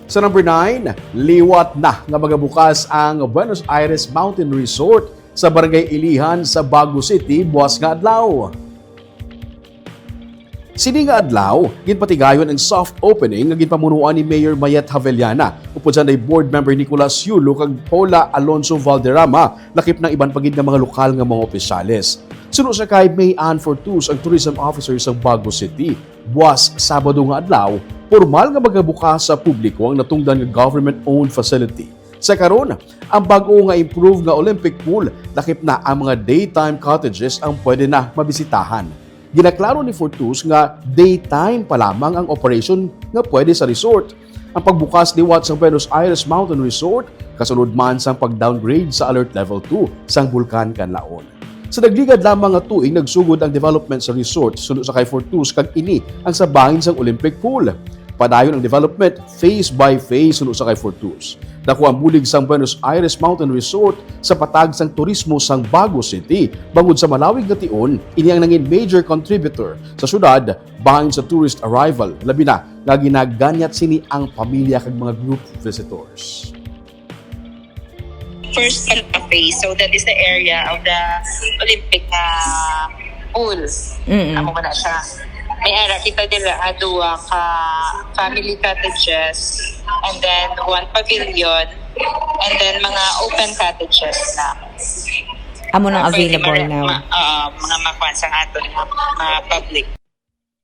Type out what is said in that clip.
Sa number 9, liwat na nga magabukas ang Buenos Aires Montain Resort sa Barangay Ilihan sa Baguio City, buwas nga adlaw. Sini nga adlaw, ginpatigayon ang soft opening nga ginpamunuan ni Mayor Mayet Havellana upod sa board member Nicolas Yulo kag Paula Alonso Valderrama lakip ng iban pagid nga mga lokal nga mga opisyales. Suno sa kay May Ann Fortus ang tourism officer sa Baguio City. Buwas Sabado nga adlaw, formal nga magabukas sa publiko ang natungdan nga government-owned facility. Sa karon, ang bag-o nga improve nga Olympic pool, lakip na ang mga daytime cottages ang pwede na mabisitahan. Ginaklaro ni Fortus nga daytime pa lamang ang operation nga pwede sa resort. Ang pagbukas liwat sa Buenos Aires Montain Resort, kasunod man sa pag-downgrade sa Alert Level 2 sang Bulkan Kanlaon. Sa dagligad lamang nga tuig nagsugod ang development sa resort sunod sa kay Fortus kag ini ang sabahin sang Olympic pool. Padayon ang development phase by phase sunod sa kay Fortus. Dako ang bulig sang Buenos Aires Montain Resort sa patag sang turismo sang Baguio City. Bangod sa malawig nga tion, ini ang nangin major contributor sa syudad bahin sa tourist arrival, labi na nga ginaganyat sini ang pamilya kag mga group visitors. First phase, so that is the area of the Olympic pool. Amo na siya. May area kita dila duwa ka family cottages and then one pavilion and then mga open cottages na. Amo nang available now. Mga makuha sa ato mga public.